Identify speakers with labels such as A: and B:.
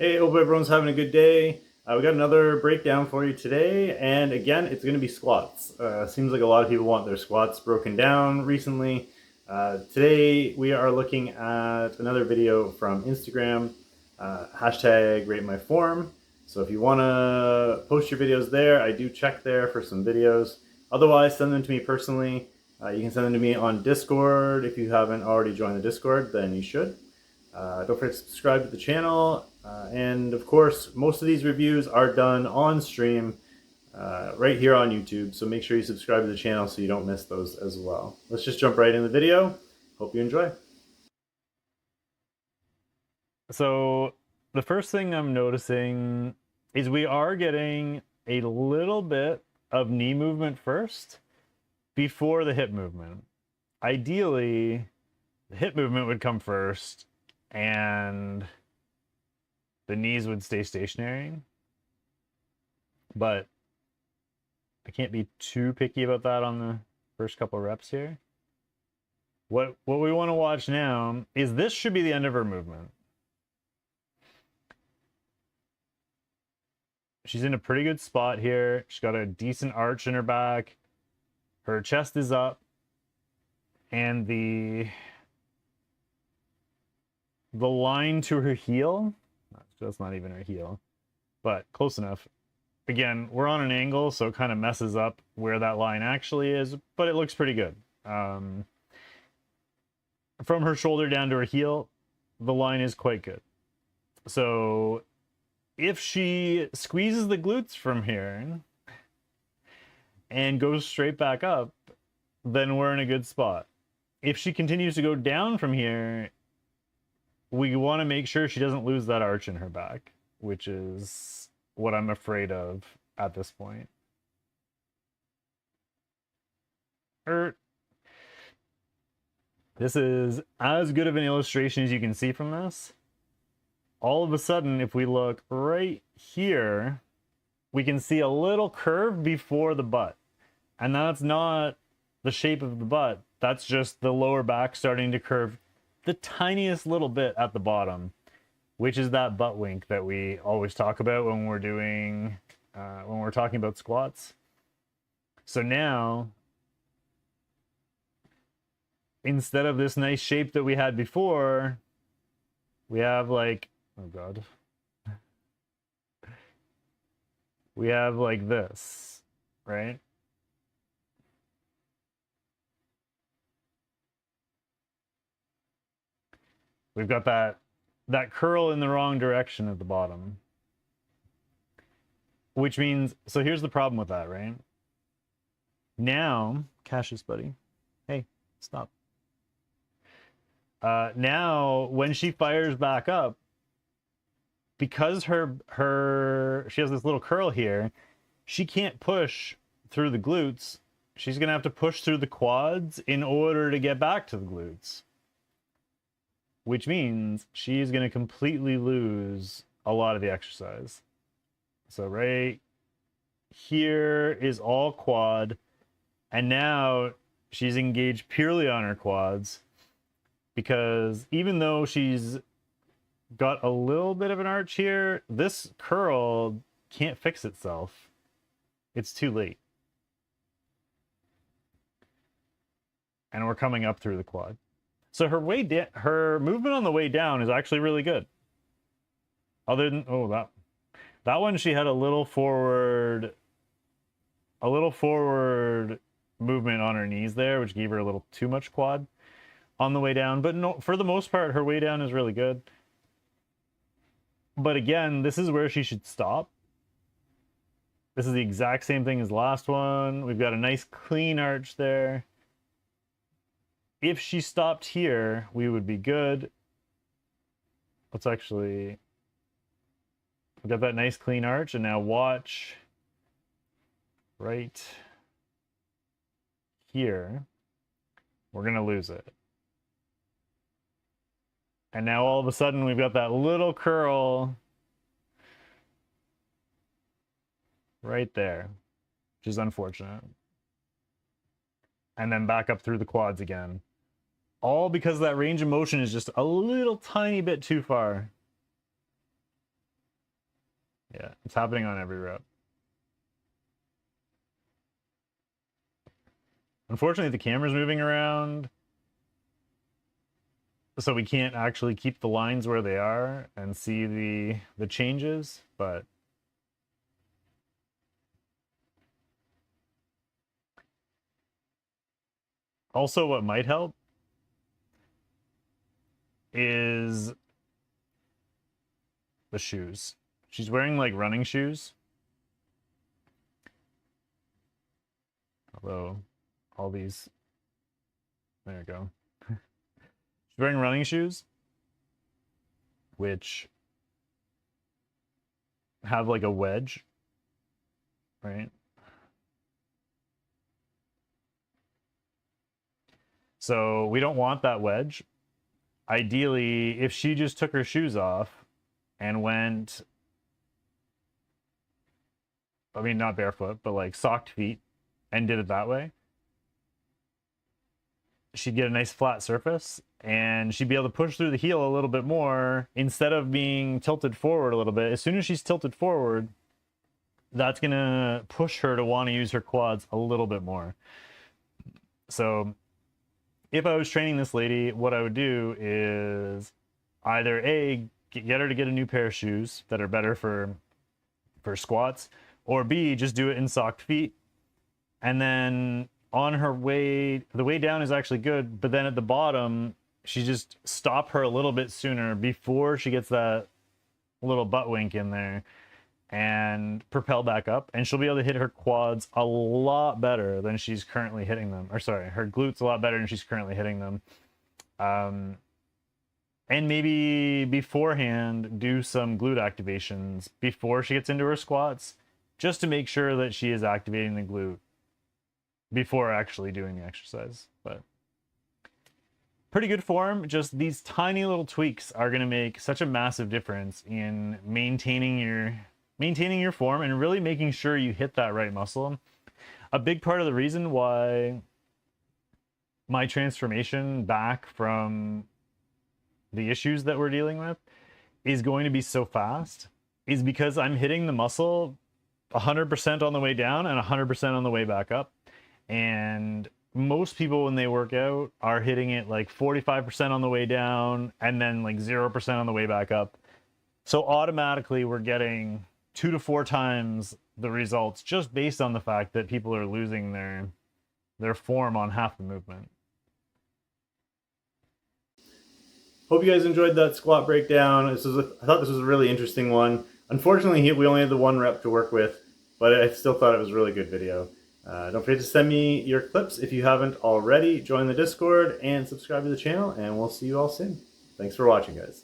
A: Hey, hope everyone's having a good day. We got another breakdown for you today, and again, it's going to be squats. Seems like a lot of people want their squats broken down recently. Today, we are looking at another video from Instagram, hashtag rate my form. So if you want to post your videos there, I do check there for some videos. Otherwise, send them to me personally. You can send them to me on Discord. If you haven't already joined the Discord, then you should. Don't forget to subscribe to the channel. And of course, most of these reviews are done on stream right here on YouTube. So make sure you subscribe to the channel so you don't miss those as well. Let's just jump right in the video. Hope you enjoy.
B: So the first thing I'm noticing is we are getting a little bit of knee movement first before the hip movement. Ideally, the hip movement would come first and the knees would stay stationary. But I can't be too picky about that on the first couple reps here. What we want to watch now is this should be the end of her movement. She's in a pretty good spot here. She's got a decent arch in her back. Her chest is up. And the line to her heel, that's not even her heel, but close enough. Again, we're on an angle, so it kind of messes up where that line actually is, but it looks pretty good. From her shoulder down to her heel, the line is quite good. So if she squeezes the glutes from here and goes straight back up, then we're in a good spot. If she continues to go down from here, we want to make sure she doesn't lose that arch in her back, which is what I'm afraid of at this point. This is as good of an illustration as you can see from this. All of a sudden, if we look right here, we can see a little curve before the butt. And that's not the shape of the butt. That's just the lower back starting to curve the tiniest little bit at the bottom, which is that butt wink that we always talk about when we're doing, when we're talking about squats. So now, instead of this nice shape that we had before, we have like, oh God. We have like this, right? We've got that curl in the wrong direction at the bottom. Which means, so here's the problem with that, right? Now, Cassius, buddy. Hey, stop. Now, when she fires back up, because she has this little curl here, she can't push through the glutes. She's gonna have to push through the quads in order to get back to the glutes. Which means she's gonna completely lose a lot of the exercise. So right here is all quad, and now she's engaged purely on her quads, because even though she's got a little bit of an arch here, this curl can't fix itself. It's too late. And we're coming up through the quad. So her movement on the way down is actually really good. Other than, oh, that one, she had a little forward movement on her knees there, which gave her a little too much quad on the way down. But no, for the most part, her way down is really good. But again, this is where she should stop. This is the exact same thing as the last one. We've got a nice clean arch there. If she stopped here, we would be good. Let's actually, we've got that nice clean arch, and now watch right here. We're gonna lose it. And now all of a sudden we've got that little curl right there, which is unfortunate. And then back up through the quads again. All because that range of motion is just a little tiny bit too far. Yeah, it's happening on every rep. Unfortunately, the camera's moving around, so we can't actually keep the lines where they are and see the changes, but also what might help is the shoes. She's wearing like running shoes. Although all these, there we go. She's wearing running shoes, which have like a wedge, right? So we don't want that wedge. Ideally, if she just took her shoes off and went, I mean, not barefoot, but like socked feet and did it that way, she'd get a nice flat surface and she'd be able to push through the heel a little bit more instead of being tilted forward a little bit. As soon as she's tilted forward, that's going to push her to want to use her quads a little bit more. So if I was training this lady, what I would do is either A, get her to get a new pair of shoes that are better for squats, or B, just do it in socked feet. And then on her way, the way down is actually good, but then at the bottom, she just stop her a little bit sooner before she gets that little butt wink in there and propel back up, and she'll be able to hit her quads a lot better than she's currently hitting them. Or sorry, her glutes a lot better than she's currently hitting them. And maybe beforehand do some glute activations before she gets into her squats, just to make sure that she is activating the glute before actually doing the exercise. But pretty good form. Just these tiny little tweaks are going to make such a massive difference in maintaining your form and really making sure you hit that right muscle. A big part of the reason why my transformation back from the issues that we're dealing with is going to be so fast is because I'm hitting the muscle 100% on the way down and 100% on the way back up. And most people, when they work out, are hitting it like 45% on the way down and then like 0% on the way back up. So automatically we're getting 2 to 4 times the results just based on the fact that people are losing their form on half the movement.
A: Hope you guys enjoyed that squat breakdown. I thought this was a really interesting one. Unfortunately, we only had the 1 rep to work with, but I still thought it was a really good video. Don't forget to send me your clips if you haven't already. Join the Discord and subscribe to the channel, and we'll see you all soon. Thanks for watching, guys.